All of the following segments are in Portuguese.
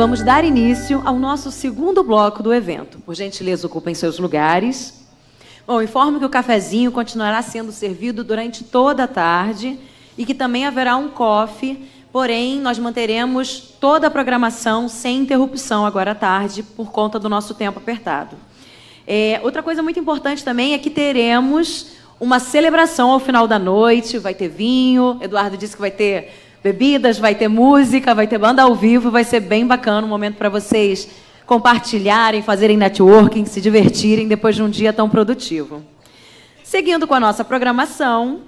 vamos dar início ao nosso segundo bloco do evento. Por gentileza, ocupem seus lugares. Bom, informo que o cafezinho continuará sendo servido durante toda a tarde e que também haverá um coffee, porém, nós manteremos toda a programação sem interrupção agora à tarde, por conta do nosso tempo apertado. Outra coisa muito importante também é que teremos uma celebração ao final da noite, vai ter vinho, Eduardo disse que vai ter bebidas, vai ter música, vai ter banda ao vivo, vai ser bem bacana, um momento para vocês compartilharem, fazerem networking, se divertirem depois de um dia tão produtivo. Seguindo com a nossa programação,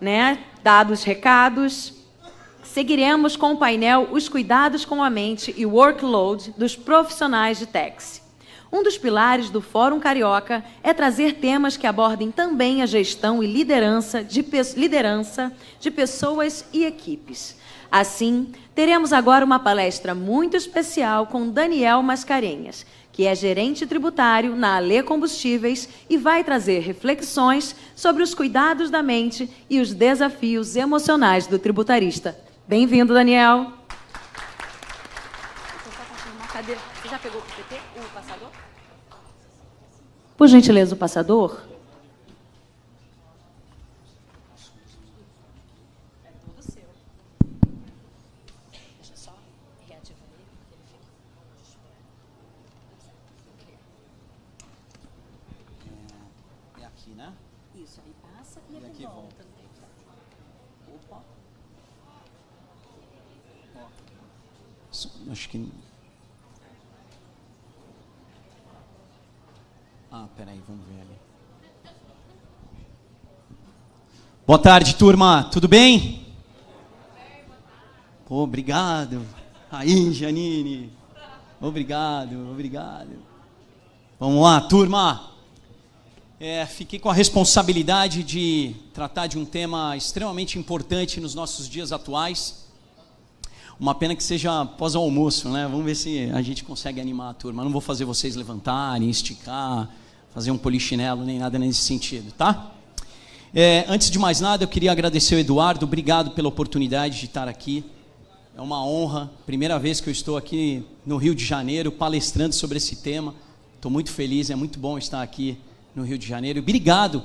né, dados os recados, seguiremos com o painel Os Cuidados com a Mente e Workload dos Profissionais de TECS. Um dos pilares do Fórum Carioca é trazer temas que abordem também a gestão e liderança de pessoas e equipes. Assim, teremos agora uma palestra muito especial com Daniel Mascarenhas, que é gerente tributário na Ale Combustíveis e vai trazer reflexões sobre os cuidados da mente e os desafios emocionais do tributarista. Bem-vindo, Daniel. Cadê? Você já pegou o PT, o passador? Por gentileza, o passador. É tudo seu. Deixa eu só reativar ele, porque ele fica... É aqui, né? Isso, aí passa e aqui volta. Opa. Acho que... peraí, vamos ver ali. Boa tarde, turma. Tudo bem? Pô, obrigado. Aí, Janine. Obrigado. Vamos lá, turma. Fiquei com a responsabilidade de tratar de um tema extremamente importante nos nossos dias atuais. Uma pena que seja pós-almoço, né? Vamos ver se a gente consegue animar a turma. Não vou fazer vocês levantarem, esticar, fazer um polichinelo, nem nada nesse sentido, tá? Antes de mais nada, eu queria agradecer ao Eduardo. Obrigado pela oportunidade de estar aqui. É uma honra. Primeira vez que eu estou aqui no Rio de Janeiro, palestrando sobre esse tema. Estou muito feliz, é muito bom estar aqui no Rio de Janeiro. Obrigado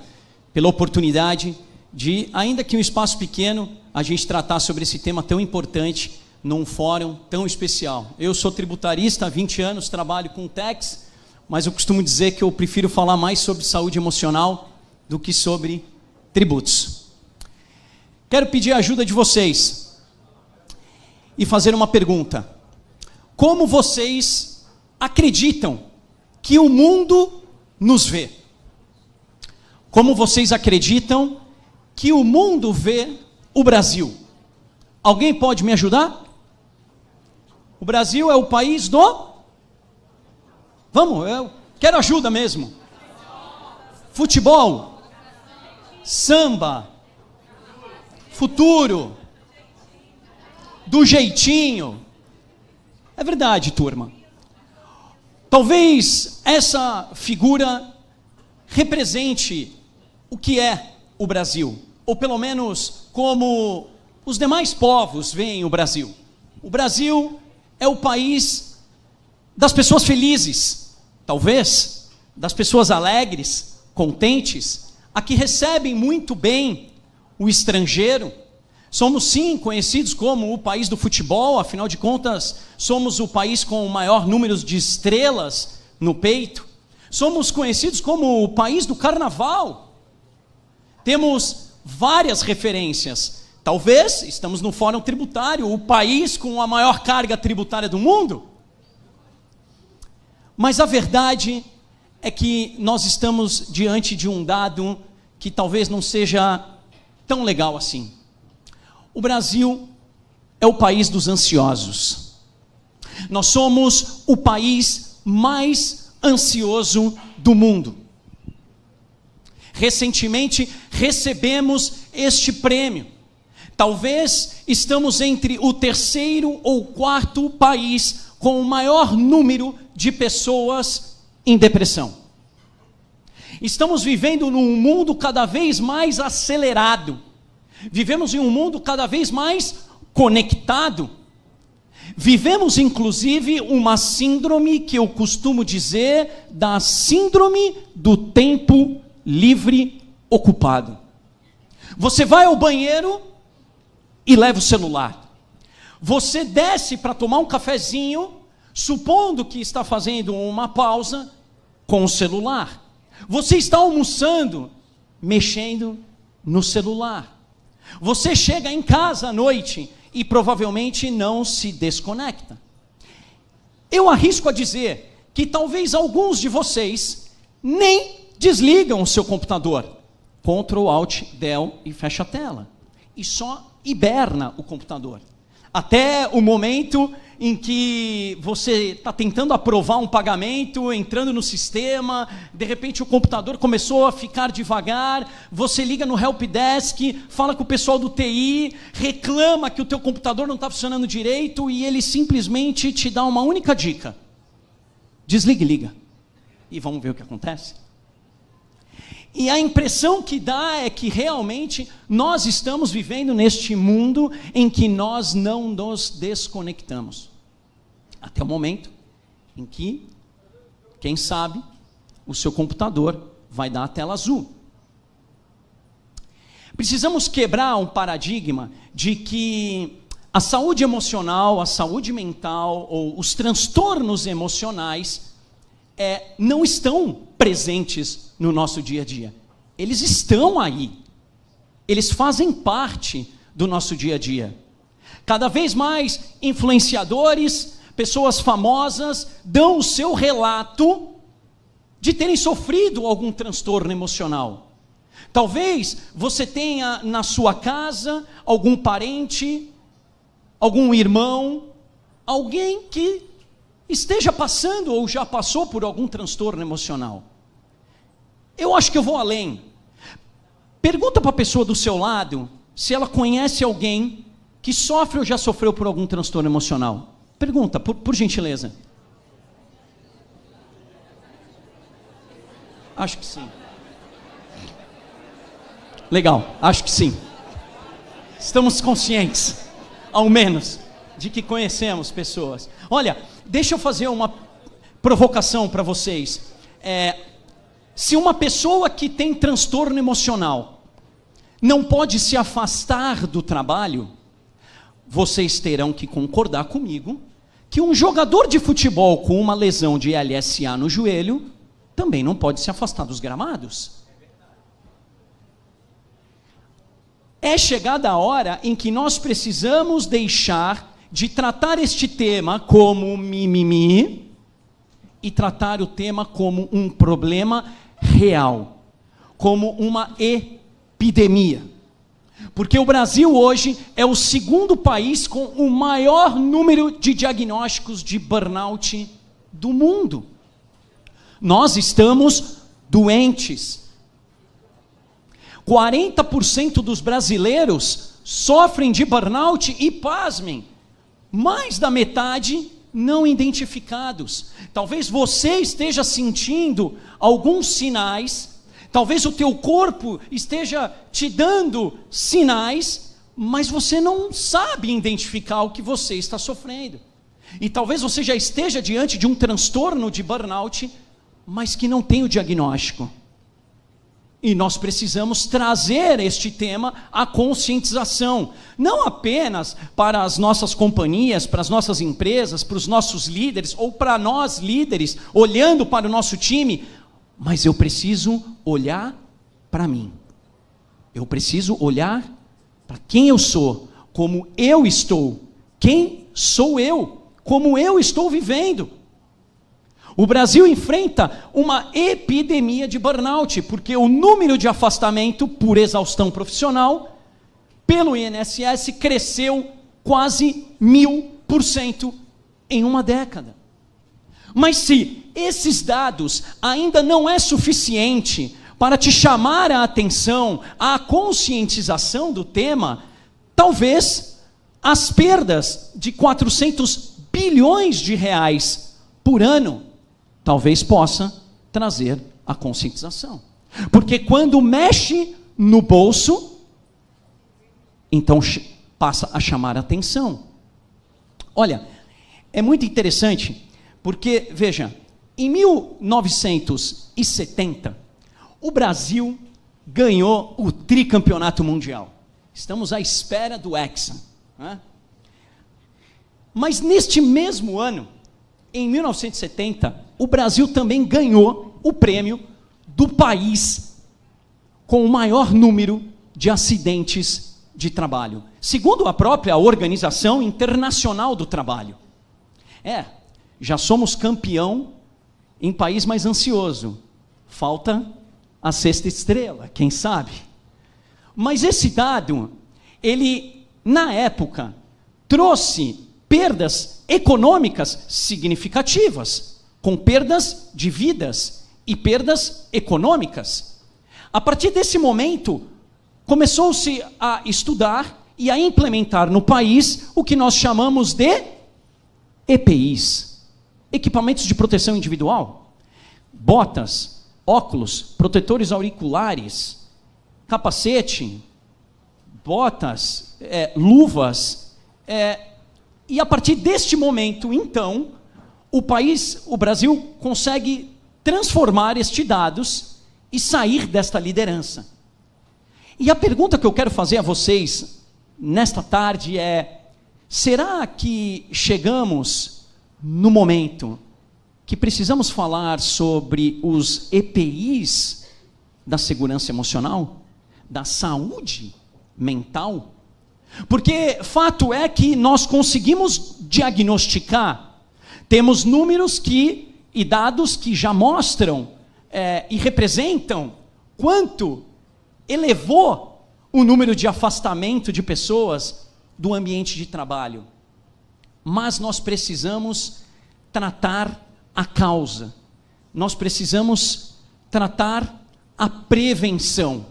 pela oportunidade de, ainda que um espaço pequeno, a gente tratar sobre esse tema tão importante num fórum tão especial. Eu sou tributarista há 20 anos, trabalho com TECS, mas eu costumo dizer que eu prefiro falar mais sobre saúde emocional do que sobre tributos. Quero pedir a ajuda de vocês e fazer uma pergunta. Como vocês acreditam que o mundo nos vê? Como vocês acreditam que o mundo vê o Brasil? Alguém pode me ajudar? O Brasil é o país do... Vamos, eu quero ajuda mesmo. Futebol, samba, futuro, do jeitinho. É verdade, turma. Talvez essa figura represente o que é o Brasil, ou pelo menos como os demais povos veem o Brasil. O Brasil é o país das pessoas felizes, talvez, das pessoas alegres, contentes, a que recebem muito bem o estrangeiro. Somos sim conhecidos como o país do futebol, afinal de contas, somos o país com o maior número de estrelas no peito. Somos conhecidos como o país do carnaval. Temos várias referências. Talvez estamos no Fórum Tributário, o país com a maior carga tributária do mundo. Mas a verdade é que nós estamos diante de um dado que talvez não seja tão legal assim. O Brasil é o país dos ansiosos. Nós somos o país mais ansioso do mundo. Recentemente recebemos este prêmio. Talvez estamos entre o terceiro ou quarto país com o maior número de pessoas em depressão. Estamos vivendo num mundo cada vez mais acelerado. Vivemos em um mundo cada vez mais conectado. Vivemos, inclusive, uma síndrome que eu costumo dizer da síndrome do tempo livre ocupado. Você vai ao banheiro e leva o celular. Você desce para tomar um cafezinho, supondo que está fazendo uma pausa com o celular. Você está almoçando, mexendo no celular. Você chega em casa à noite e provavelmente não se desconecta. Eu arrisco a dizer que talvez alguns de vocês nem desligam o seu computador. Ctrl, Alt, Del e fecha a tela. E só hiberna o computador. Até o momento em que você está tentando aprovar um pagamento, entrando no sistema, de repente o computador começou a ficar devagar, você liga no helpdesk, fala com o pessoal do TI, reclama que o teu computador não está funcionando direito e ele simplesmente te dá uma única dica: desliga e liga. E vamos ver o que acontece. E a impressão que dá é que realmente nós estamos vivendo neste mundo em que nós não nos desconectamos. Até o momento em que, quem sabe, o seu computador vai dar a tela azul. Precisamos quebrar um paradigma de que a saúde emocional, a saúde mental ou os transtornos emocionais não estão presentes no nosso dia a dia. Eles estão aí. Eles fazem parte do nosso dia a dia. Cada vez mais influenciadores, pessoas famosas, dão o seu relato de terem sofrido algum transtorno emocional. Talvez você tenha na sua casa algum parente, algum irmão, alguém que esteja passando ou já passou por algum transtorno emocional. Eu acho que eu vou além. Pergunta para a pessoa do seu lado se ela conhece alguém que sofre ou já sofreu por algum transtorno emocional. Pergunta, por gentileza. Acho que sim. Legal, acho que sim. Estamos conscientes, ao menos, de que conhecemos pessoas. Olha, deixa eu fazer uma provocação para vocês. Se uma pessoa que tem transtorno emocional não pode se afastar do trabalho, vocês terão que concordar comigo que um jogador de futebol com uma lesão de LSA no joelho também não pode se afastar dos gramados. É chegada a hora em que nós precisamos deixar de tratar este tema como mimimi e tratar o tema como um problema real, como uma epidemia. Porque o Brasil hoje é o segundo país com o maior número de diagnósticos de burnout do mundo. Nós estamos doentes. 40% dos brasileiros sofrem de burnout e, pasmem, mais da metade não identificados. Talvez você esteja sentindo alguns sinais, talvez o teu corpo esteja te dando sinais, mas você não sabe identificar o que você está sofrendo. E talvez você já esteja diante de um transtorno de burnout, mas que não tem o diagnóstico. E nós precisamos trazer este tema à conscientização, não apenas para as nossas companhias, para as nossas empresas, para os nossos líderes, ou para nós líderes, olhando para o nosso time, mas eu preciso olhar para mim. Eu preciso olhar para quem eu sou, como eu estou, quem sou eu, como eu estou vivendo. O Brasil enfrenta uma epidemia de burnout, porque o número de afastamento por exaustão profissional pelo INSS cresceu quase 1000% em uma década. Mas se esses dados ainda não é suficiente para te chamar a atenção, a conscientização do tema, talvez as perdas de 400 bilhões de reais por ano talvez possa trazer a conscientização. Porque quando mexe no bolso, então passa a chamar a atenção. Olha, é muito interessante, porque, veja, em 1970, o Brasil ganhou o tricampeonato mundial. Estamos à espera do Hexa, né? Mas neste mesmo ano, em 1970, o Brasil também ganhou o prêmio do país com o maior número de acidentes de trabalho, segundo a própria Organização Internacional do Trabalho. Já somos campeão em país mais ansioso. Falta a sexta estrela, quem sabe? Mas esse dado, ele, na época, trouxe perdas econômicas significativas, com perdas de vidas e perdas econômicas. A partir desse momento, começou-se a estudar e a implementar no país o que nós chamamos de EPIs, equipamentos de proteção individual, botas, óculos, protetores auriculares, capacete, botas, luvas, e a partir deste momento, então, o Brasil consegue transformar estes dados e sair desta liderança. E a pergunta que eu quero fazer a vocês nesta tarde é: será que chegamos no momento que precisamos falar sobre os EPIs da segurança emocional, da saúde mental? Porque fato é que nós conseguimos diagnosticar, temos números e dados que já mostram e representam quanto elevou o número de afastamento de pessoas do ambiente de trabalho. Mas nós precisamos tratar a causa, nós precisamos tratar a prevenção.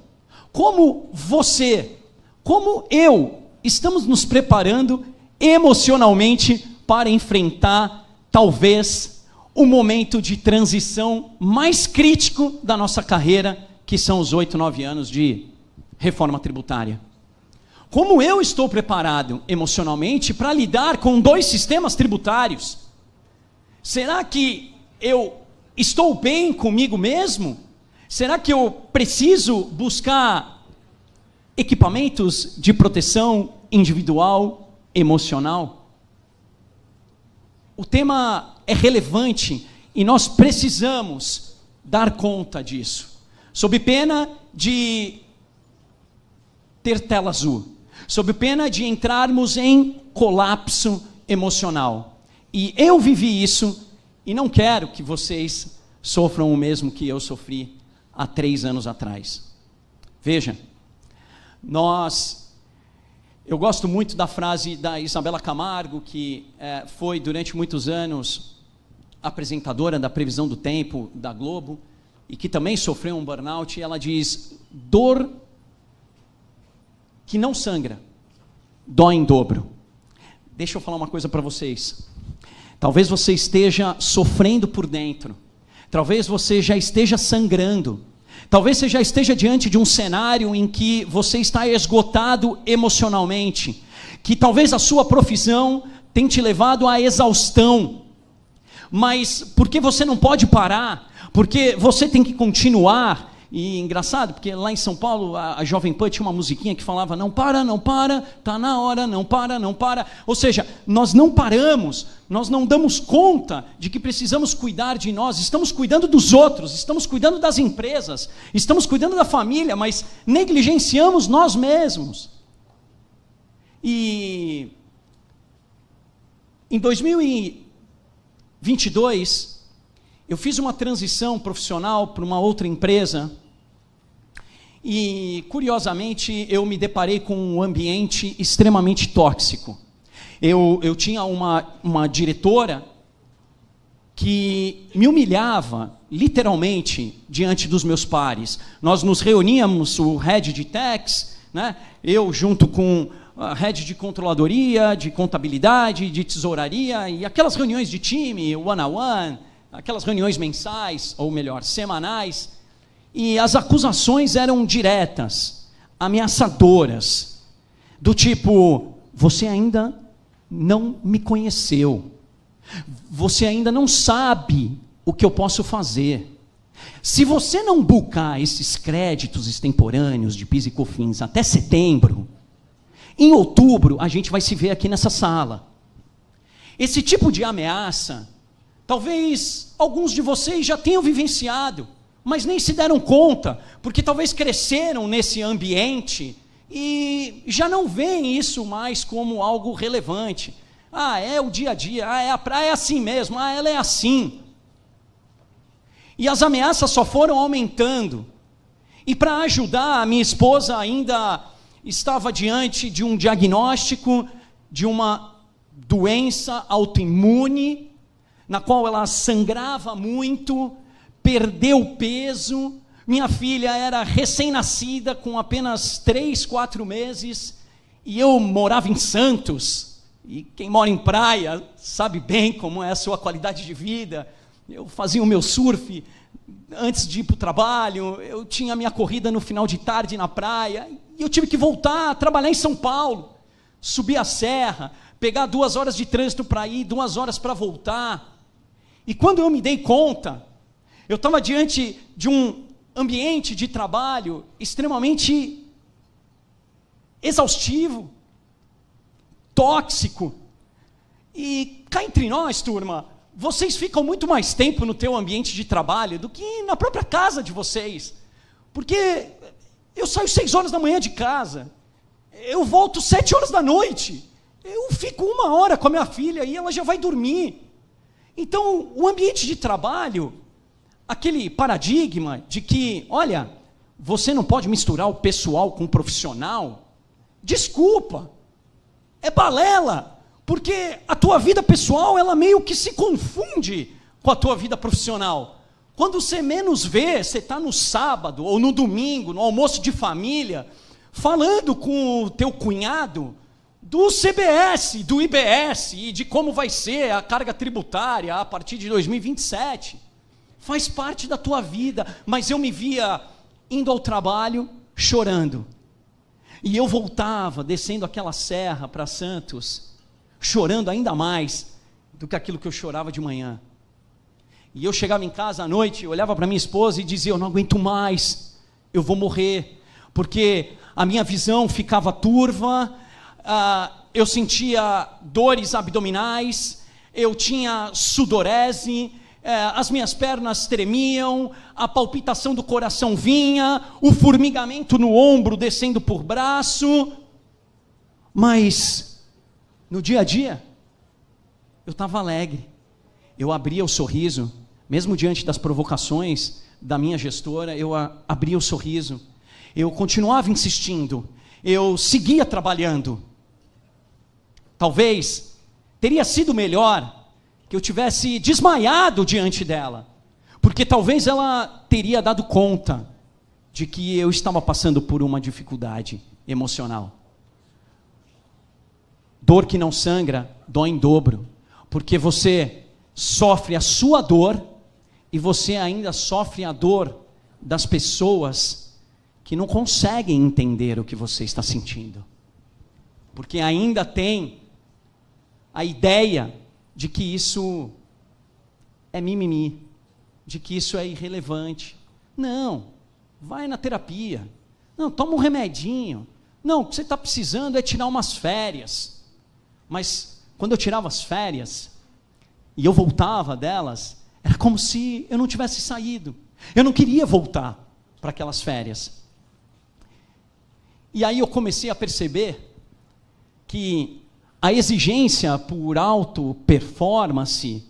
Como você, como eu, estamos nos preparando emocionalmente para enfrentar, talvez, o momento de transição mais crítico da nossa carreira, que são os 8, 9 anos de reforma tributária? Como eu estou preparado emocionalmente para lidar com 2 sistemas tributários? Será que eu estou bem comigo mesmo? Será que eu preciso buscar equipamentos de proteção individual, emocional? O tema é relevante e nós precisamos dar conta disso, sob pena de ter tela azul, sob pena de entrarmos em colapso emocional. E eu vivi isso e não quero que vocês sofram o mesmo que eu sofri há 3 anos atrás. Veja, eu gosto muito da frase da Isabela Camargo, que foi durante muitos anos apresentadora da Previsão do Tempo da Globo, e que também sofreu um burnout, e ela diz: dor que não sangra, dói em dobro. Deixa eu falar uma coisa para vocês. Talvez você esteja sofrendo por dentro, talvez você já esteja sangrando, talvez você já esteja diante de um cenário em que você está esgotado emocionalmente, que talvez a sua profissão tenha te levado à exaustão, mas porque você não pode parar, porque você tem que continuar. E engraçado, porque lá em São Paulo a Jovem Pan tinha uma musiquinha que falava: não para, não para, tá na hora, não para, não para. Ou seja, nós não paramos, nós não damos conta de que precisamos cuidar de nós, estamos cuidando dos outros, estamos cuidando das empresas, estamos cuidando da família, mas negligenciamos nós mesmos. E em 2022, eu fiz uma transição profissional para uma outra empresa e, curiosamente, eu me deparei com um ambiente extremamente tóxico. Eu tinha uma diretora que me humilhava, literalmente, diante dos meus pares. Nós nos reuníamos, o head de tax, né? Eu junto com a head de controladoria, de contabilidade, de tesouraria, e aquelas reuniões de time, one-on-one, aquelas reuniões mensais, ou melhor, semanais, e as acusações eram diretas, ameaçadoras, do tipo: você ainda não me conheceu, Você ainda não sabe o que eu posso fazer. Se você não buscar esses créditos extemporâneos de PIS e COFINS até setembro, em outubro a gente vai se ver aqui nessa sala. Esse tipo de ameaça, talvez alguns de vocês já tenham vivenciado, mas nem se deram conta, porque talvez cresceram nesse ambiente e já não veem isso mais como algo relevante. Ah, é o dia a dia, ah, é a praia, é assim mesmo, ah, ela é assim. E as ameaças só foram aumentando. E para ajudar, a minha esposa ainda estava diante de um diagnóstico de uma doença autoimune, na qual ela sangrava muito, perdeu peso. Minha filha era recém-nascida, com apenas 3, 4 meses, e eu morava em Santos. E quem mora em praia sabe bem como é a sua qualidade de vida. Eu fazia o meu surf antes de ir para o trabalho, eu tinha a minha corrida no final de tarde na praia, e eu tive que voltar a trabalhar em São Paulo, subir a serra, pegar 2 horas de trânsito para ir, 2 horas para voltar. E quando eu me dei conta, eu estava diante de um ambiente de trabalho extremamente exaustivo, tóxico. E cá entre nós, turma, vocês ficam muito mais tempo no teu ambiente de trabalho do que na própria casa de vocês. Porque eu saio 6 horas da manhã de casa, eu volto 7 horas da noite, eu fico 1 hora com a minha filha e ela já vai dormir. Então, o ambiente de trabalho, aquele paradigma de que, olha, você não pode misturar o pessoal com o profissional, desculpa, é balela. Porque a tua vida pessoal, ela meio que se confunde com a tua vida profissional. Quando você menos vê, você está no sábado ou no domingo, no almoço de família, falando com o teu cunhado do CBS, do IBS e de como vai ser a carga tributária a partir de 2027. Faz parte da tua vida, mas eu me via indo ao trabalho chorando. E eu voltava, descendo aquela serra para Santos, chorando ainda mais do que aquilo que eu chorava de manhã. E eu chegava em casa à noite, eu olhava para minha esposa e dizia, eu não aguento mais, eu vou morrer, porque a minha visão ficava turva, eu sentia dores abdominais, eu tinha sudorese, as minhas pernas tremiam, a palpitação do coração vinha, o formigamento no ombro descendo por braço, mas no dia a dia, eu estava alegre, eu abria o sorriso, mesmo diante das provocações da minha gestora, eu abria o sorriso, eu continuava insistindo, eu seguia trabalhando. Talvez teria sido melhor que eu tivesse desmaiado diante dela, porque talvez ela teria dado conta de que eu estava passando por uma dificuldade emocional. Dor que não sangra, dói em dobro, porque você sofre a sua dor e você ainda sofre a dor das pessoas que não conseguem entender o que você está sentindo, porque ainda tem a ideia de que isso é mimimi, de que isso é irrelevante. Não, vai na terapia, não, toma um remedinho, não, o que você está precisando é tirar umas férias. Mas quando eu tirava as férias e eu voltava delas, era como se eu não tivesse saído. Eu não queria voltar para aquelas férias. E aí eu comecei a perceber que a exigência por auto-performance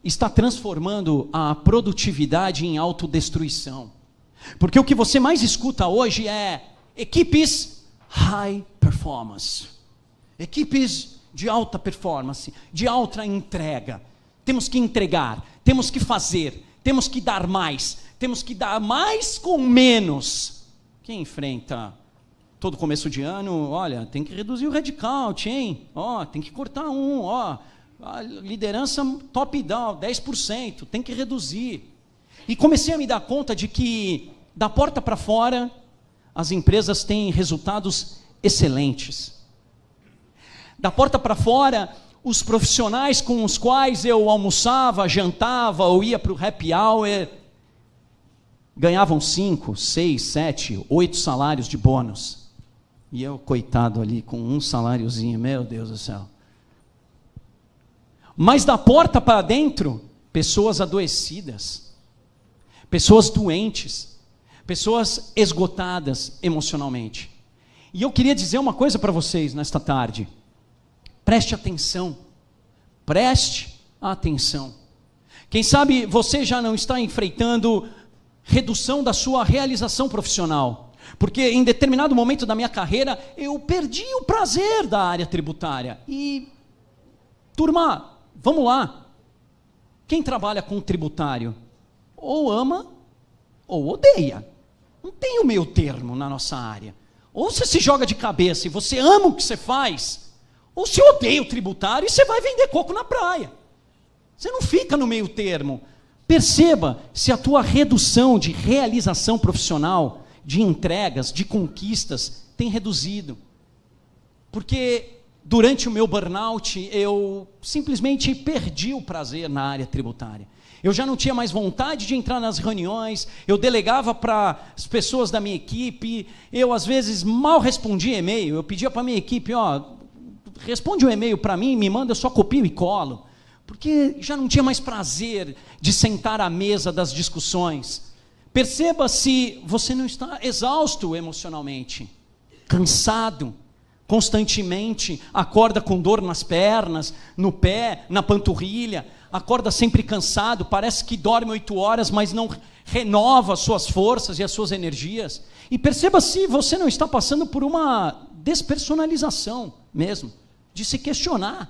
está transformando a produtividade em autodestruição. Porque o que você mais escuta hoje é equipes high performance, equipes de alta performance, de alta entrega. Temos que entregar, temos que fazer, temos que dar mais com menos. Quem enfrenta todo começo de ano, olha, tem que reduzir o headcount, hein? Tem que cortar a liderança top-down, 10%, tem que reduzir. E comecei a me dar conta de que, da porta para fora, as empresas têm resultados excelentes. Da porta para fora, os profissionais com os quais eu almoçava, jantava ou ia para o happy hour ganhavam 5, 6, 7, 8 salários de bônus. E eu, coitado ali, com um saláriozinho, meu Deus do céu. Mas da porta para dentro, pessoas adoecidas, pessoas doentes, pessoas esgotadas emocionalmente. E eu queria dizer uma coisa para vocês nesta tarde. Preste atenção. Preste atenção. Quem sabe você já não está enfrentando redução da sua realização profissional. Porque em determinado momento da minha carreira, eu perdi o prazer da área tributária. E, turma, vamos lá. Quem trabalha com tributário, ou ama, ou odeia. Não tem o meio termo na nossa área. Ou você se joga de cabeça e você ama o que você faz, ou você odeia o tributário e você vai vender coco na praia. Você não fica no meio termo. Perceba se a tua redução de realização profissional, de entregas, de conquistas, tem reduzido. Porque durante o meu burnout, eu simplesmente perdi o prazer na área tributária. Eu já não tinha mais vontade de entrar nas reuniões, eu delegava para as pessoas da minha equipe, eu às vezes mal respondia e-mail, eu pedia para a minha equipe, responde um e-mail para mim, me manda, eu só copio e colo, porque já não tinha mais prazer de sentar à mesa das discussões. Perceba se você não está exausto emocionalmente, cansado, constantemente, acorda com dor nas pernas, no pé, na panturrilha, acorda sempre cansado, parece que dorme 8 horas, mas não renova as suas forças e as suas energias. E perceba se você não está passando por uma despersonalização mesmo, de se questionar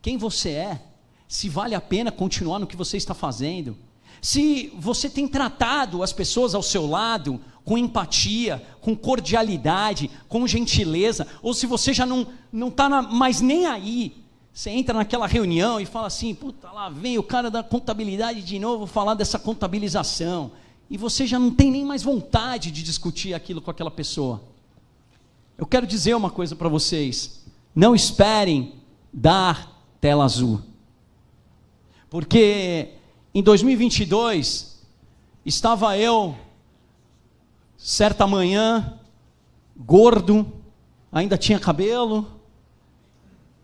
quem você é, se vale a pena continuar no que você está fazendo, se você tem tratado as pessoas ao seu lado com empatia, com cordialidade, com gentileza, ou se você já não está mais nem aí. Você entra naquela reunião e fala assim, puta, lá vem o cara da contabilidade de novo falar dessa contabilização, e você já não tem nem mais vontade de discutir aquilo com aquela pessoa. Eu quero dizer uma coisa para vocês, não esperem dar tela azul, porque em 2022, estava eu, certa manhã, gordo, ainda tinha cabelo,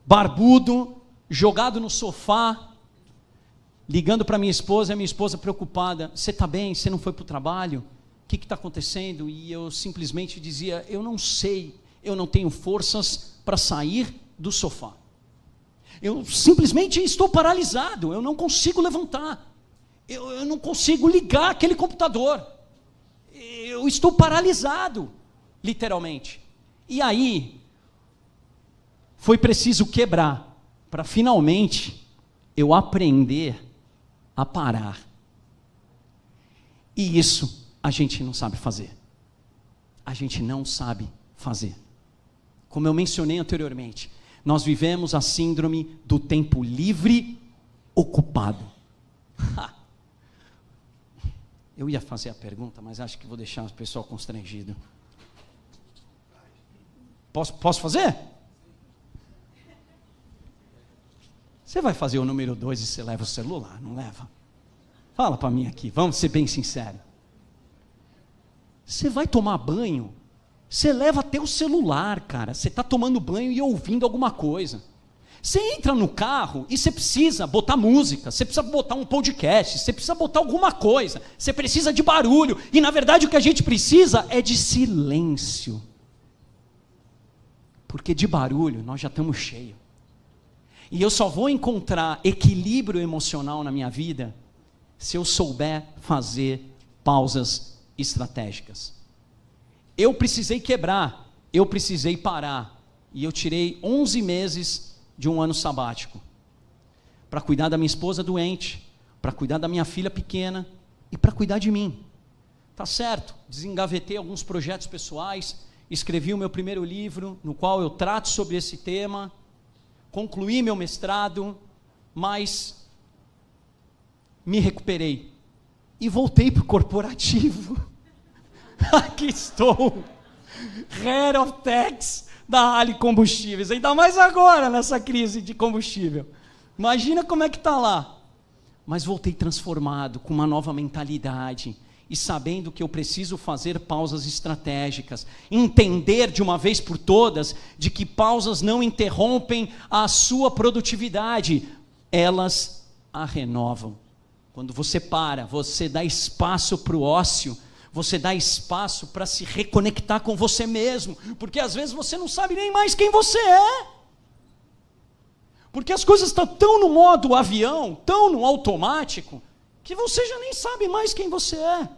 barbudo, jogado no sofá, ligando para minha esposa, e a minha esposa preocupada, você está bem? Você não foi para o trabalho? O que está acontecendo? E eu simplesmente dizia, eu não sei, eu não tenho forças para sair do sofá. Eu simplesmente estou paralisado, eu não consigo levantar. Eu não consigo ligar aquele computador. Eu estou paralisado, literalmente. E aí, foi preciso quebrar, para finalmente eu aprender a parar. E isso a gente não sabe fazer. A gente não sabe fazer. Como eu mencionei anteriormente, nós vivemos a síndrome do tempo livre ocupado. Eu ia fazer a pergunta, mas acho que vou deixar o pessoal constrangido. Posso fazer? Você vai fazer o número 2 e você leva o celular, não leva? Fala para mim aqui, vamos ser bem sinceros. Você vai tomar banho, você leva até o celular, cara. Você está tomando banho e ouvindo alguma coisa. Você entra no carro e você precisa botar música, você precisa botar um podcast, você precisa botar alguma coisa, você precisa de barulho, e na verdade o que a gente precisa é de silêncio. Porque de barulho nós já estamos cheios. E eu só vou encontrar equilíbrio emocional na minha vida se eu souber fazer pausas estratégicas. Eu precisei quebrar, eu precisei parar, e eu tirei 11 meses de um ano sabático, para cuidar da minha esposa doente, para cuidar da minha filha pequena, e para cuidar de mim. Tá certo, desengavetei alguns projetos pessoais, escrevi o meu primeiro livro, no qual eu trato sobre esse tema, concluí meu mestrado, mas me recuperei, e voltei para o corporativo. Aqui estou, Head of Tax, da Ali Combustíveis, ainda mais agora nessa crise de combustível. Imagina como é que está lá. Mas voltei transformado, com uma nova mentalidade, e sabendo que eu preciso fazer pausas estratégicas, entender de uma vez por todas, de que pausas não interrompem a sua produtividade, elas a renovam. Quando você para, você dá espaço para o ócio, você dá espaço para se reconectar com você mesmo, porque às vezes você não sabe nem mais quem você é, porque as coisas estão tão no modo avião, tão no automático, que você já nem sabe mais quem você é,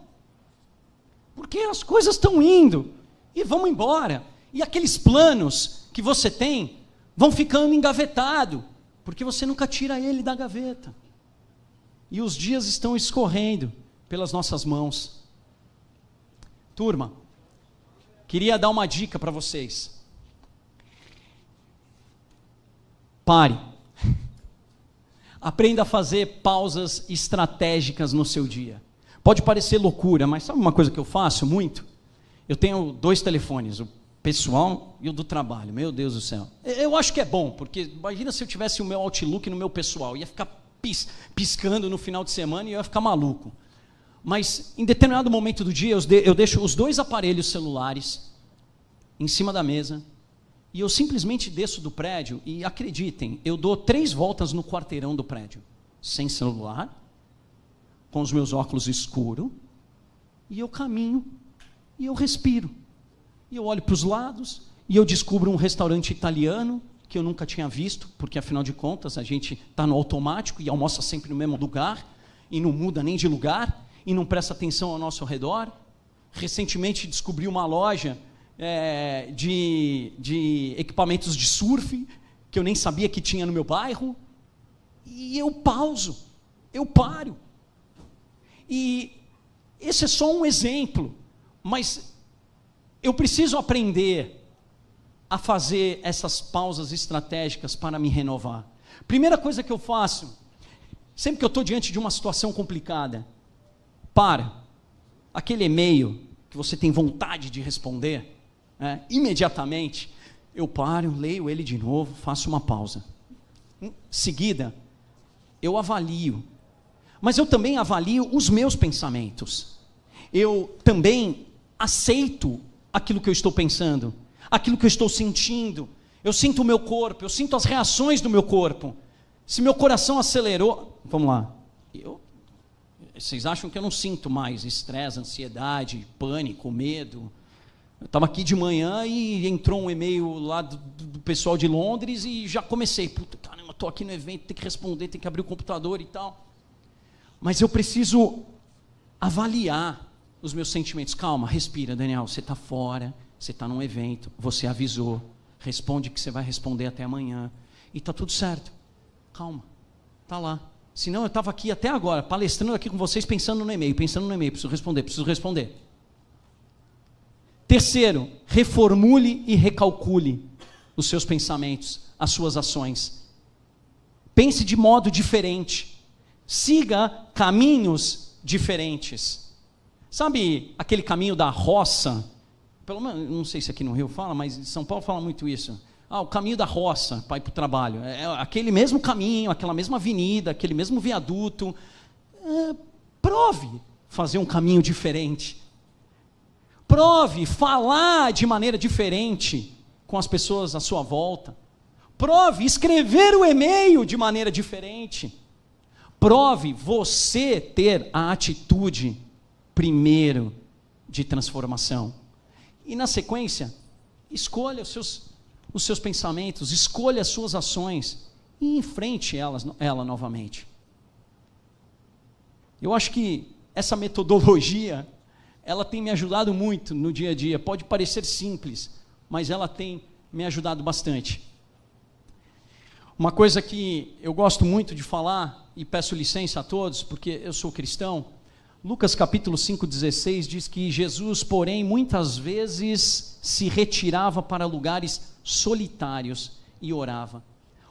porque as coisas estão indo, e vão embora, e aqueles planos que você tem, vão ficando engavetados, porque você nunca tira ele da gaveta, e os dias estão escorrendo pelas nossas mãos. Turma, queria dar uma dica para vocês. Pare. Aprenda a fazer pausas estratégicas no seu dia. Pode parecer loucura, mas sabe uma coisa que eu faço muito? Eu tenho 2 telefones, o pessoal e o do trabalho. Meu Deus do céu. Eu acho que é bom, porque imagina se eu tivesse o meu Outlook no meu pessoal, ia ficar piscando no final de semana e eu ia ficar maluco. Mas em determinado momento do dia eu deixo os 2 aparelhos celulares em cima da mesa e eu simplesmente desço do prédio e, acreditem, eu dou 3 voltas no quarteirão do prédio, sem celular, com os meus óculos escuros, e eu caminho e eu respiro. E eu olho para os lados e eu descubro um restaurante italiano que eu nunca tinha visto, porque afinal de contas a gente está no automático e almoça sempre no mesmo lugar e não muda nem de lugar e não presta atenção ao nosso redor. Recentemente descobri uma loja de equipamentos de surf que eu nem sabia que tinha no meu bairro, e eu pauso, eu paro. E esse é só um exemplo, mas eu preciso aprender a fazer essas pausas estratégicas para me renovar. Primeira coisa que eu faço, sempre que eu estou diante de uma situação complicada, para aquele e-mail que você tem vontade de responder, imediatamente, eu paro, leio ele de novo, faço uma pausa. Em seguida, eu avalio, mas eu também avalio os meus pensamentos. Eu também aceito aquilo que eu estou pensando, aquilo que eu estou sentindo. Eu sinto o meu corpo, eu sinto as reações do meu corpo. Se meu coração acelerou, vamos lá, vocês acham que eu não sinto mais estresse, ansiedade, pânico, medo? Eu estava aqui de manhã e entrou um e-mail lá do pessoal de Londres e já comecei, puta, caramba, estou aqui no evento, tenho que responder, tenho que abrir o computador e tal. Mas eu preciso avaliar os meus sentimentos. Calma, respira, Daniel, você está fora, você está num evento, você avisou, responde que você vai responder até amanhã, e está tudo certo, calma, está lá. Senão eu estava aqui até agora, palestrando aqui com vocês, pensando no e-mail, preciso responder. Terceiro, reformule e recalcule os seus pensamentos, as suas ações. Pense de modo diferente, siga caminhos diferentes. Sabe aquele caminho da roça? Pelo menos, não sei se aqui no Rio fala, mas em São Paulo fala muito isso. O caminho da roça para ir para o trabalho. É aquele mesmo caminho, aquela mesma avenida, aquele mesmo viaduto. Prove fazer um caminho diferente. Prove falar de maneira diferente com as pessoas à sua volta. Prove escrever o e-mail de maneira diferente. Prove você ter a atitude primeiro de transformação. E na sequência, escolha os seus pensamentos, escolha as suas ações e enfrente ela novamente. Eu acho que essa metodologia, ela tem me ajudado muito no dia a dia. Pode parecer simples, mas ela tem me ajudado bastante. Uma coisa que eu gosto muito de falar, e peço licença a todos, porque eu sou cristão, Lucas capítulo 5,16 diz que Jesus, porém, muitas vezes se retirava para lugares solitários e orava.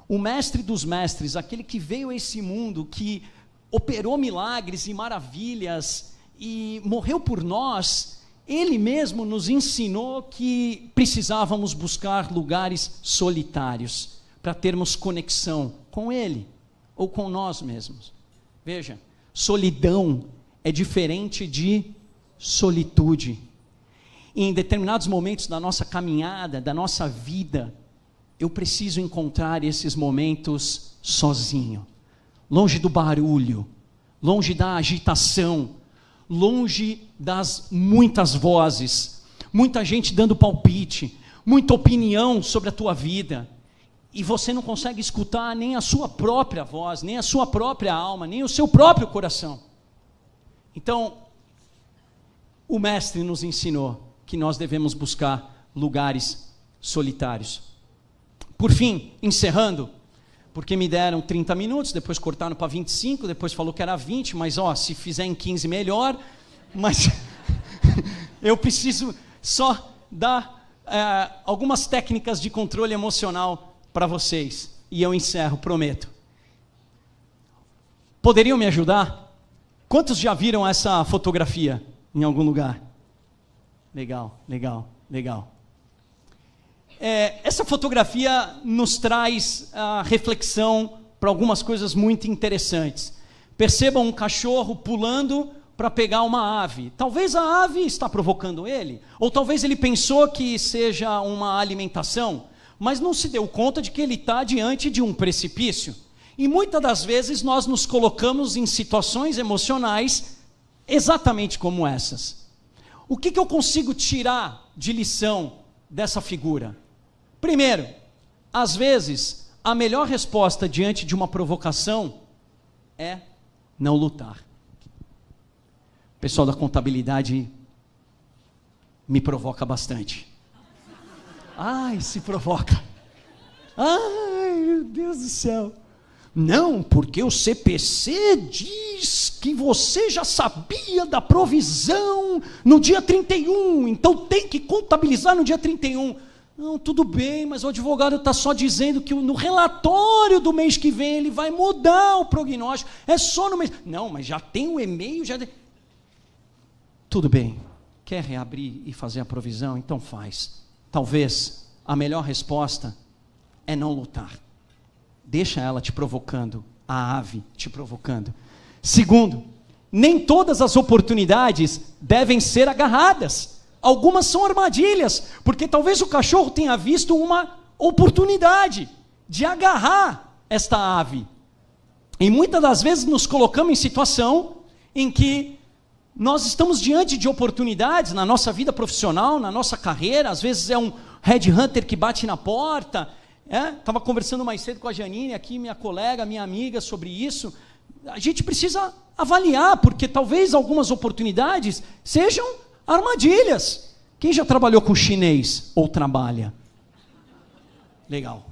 O mestre dos mestres, aquele que veio a esse mundo, que operou milagres e maravilhas e morreu por nós, ele mesmo nos ensinou que precisávamos buscar lugares solitários para termos conexão com ele ou com nós mesmos. Veja, solidão é diferente de solitude. Em determinados momentos da nossa caminhada, da nossa vida, eu preciso encontrar esses momentos sozinho, longe do barulho, longe da agitação, longe das muitas vozes, muita gente dando palpite, muita opinião sobre a tua vida, e você não consegue escutar nem a sua própria voz, nem a sua própria alma, nem o seu próprio coração. Então, o mestre nos ensinou que nós devemos buscar lugares solitários. Por fim, encerrando, porque me deram 30 minutos, depois cortaram para 25, depois falou que era 20, mas se fizer em 15 melhor, mas eu preciso só dar algumas técnicas de controle emocional para vocês, e eu encerro, prometo. Poderiam me ajudar? Quantos já viram essa fotografia em algum lugar? Legal, legal, legal. Essa fotografia nos traz a reflexão para algumas coisas muito interessantes. Percebam um cachorro pulando para pegar uma ave. Talvez a ave está provocando ele, ou talvez ele pensou que seja uma alimentação, mas não se deu conta de que ele está diante de um precipício. E muitas das vezes nós nos colocamos em situações emocionais exatamente como essas. O que eu consigo tirar de lição dessa figura? Primeiro, às vezes, a melhor resposta diante de uma provocação é não lutar. O pessoal da contabilidade me provoca bastante. Ai, se provoca. Ai, meu Deus do céu. Não, porque o CPC diz que você já sabia da provisão no dia 31, então tem que contabilizar no dia 31. Não, tudo bem, mas o advogado está só dizendo que no relatório do mês que vem ele vai mudar o prognóstico. É só no mês. Não, mas já tem o e-mail, já. Tudo bem. Quer reabrir e fazer a provisão? Então faz. Talvez a melhor resposta é não lutar. Deixa ela te provocando, a ave te provocando. Segundo, nem todas as oportunidades devem ser agarradas. Algumas são armadilhas, porque talvez o cachorro tenha visto uma oportunidade de agarrar esta ave. E muitas das vezes nos colocamos em situação em que nós estamos diante de oportunidades na nossa vida profissional, na nossa carreira. Às vezes é um headhunter que bate na porta. Estava conversando mais cedo com a Janine, aqui minha colega, minha amiga, sobre isso. A gente precisa avaliar, porque talvez algumas oportunidades sejam armadilhas. Quem já trabalhou com chinês ou trabalha? Legal.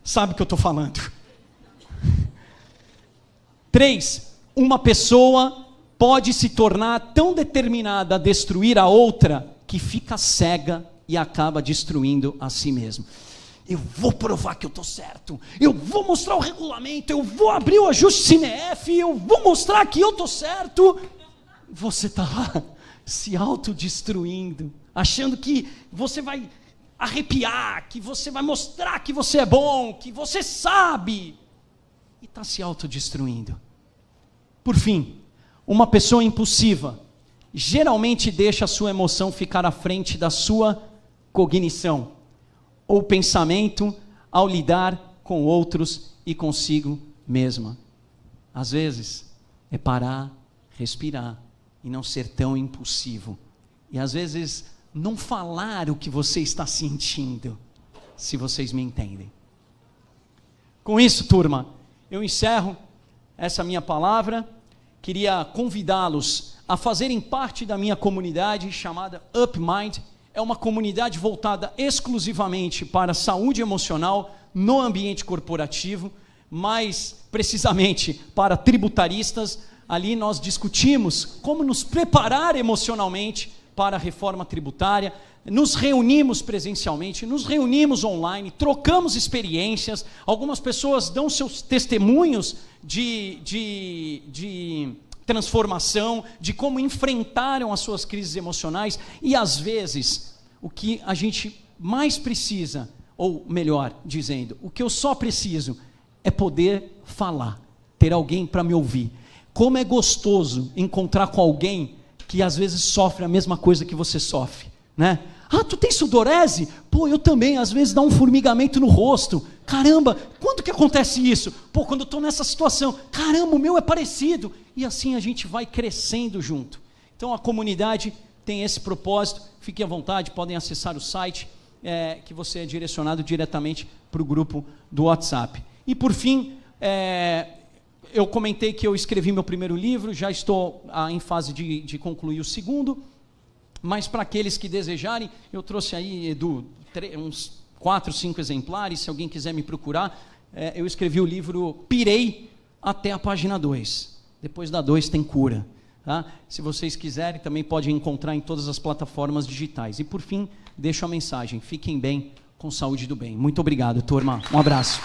Sabe o que eu estou falando. 3. Uma pessoa pode se tornar tão determinada a destruir a outra que fica cega e acaba destruindo a si mesmo. Eu vou provar que eu estou certo, eu vou mostrar o regulamento, eu vou abrir o ajuste CINEF, eu vou mostrar que eu estou certo. Você está lá se autodestruindo, achando que você vai arrepiar, que você vai mostrar que você é bom, que você sabe, e está se autodestruindo. Por fim, uma pessoa impulsiva geralmente deixa a sua emoção ficar à frente da sua cognição ou pensamento ao lidar com outros e consigo mesma. Às vezes, é parar, respirar e não ser tão impulsivo. E às vezes, não falar o que você está sentindo, se vocês me entendem. Com isso, turma, eu encerro essa minha palavra. Queria convidá-los a fazerem parte da minha comunidade chamada UpMind. É uma comunidade voltada exclusivamente para a saúde emocional no ambiente corporativo, mais precisamente para tributaristas. Ali nós discutimos como nos preparar emocionalmente para a reforma tributária, nos reunimos presencialmente, nos reunimos online, trocamos experiências, algumas pessoas dão seus testemunhos de transformação, de como enfrentaram as suas crises emocionais. E às vezes, o que a gente mais precisa, ou melhor dizendo, o que eu só preciso é poder falar, ter alguém para me ouvir. Como é gostoso encontrar com alguém que às vezes sofre a mesma coisa que você sofre, né? Ah, tu tem sudorese? Pô, eu também, às vezes dá um formigamento no rosto. Caramba, quando que acontece isso? Pô, quando eu estou nessa situação. Caramba, o meu é parecido. E assim a gente vai crescendo junto. Então a comunidade tem esse propósito. Fiquem à vontade, podem acessar o site, que você é direcionado diretamente para o grupo do WhatsApp. E por fim, eu comentei que eu escrevi meu primeiro livro, já estou em fase de concluir o segundo. Mas para aqueles que desejarem, eu trouxe aí, Edu, uns 4, 5 exemplares, se alguém quiser me procurar. Eu escrevi o livro Pirei até a página 2. Depois da 2 tem cura. Tá? Se vocês quiserem, também podem encontrar em todas as plataformas digitais. E por fim, deixo a mensagem, fiquem bem, com saúde do bem. Muito obrigado, turma. Um abraço.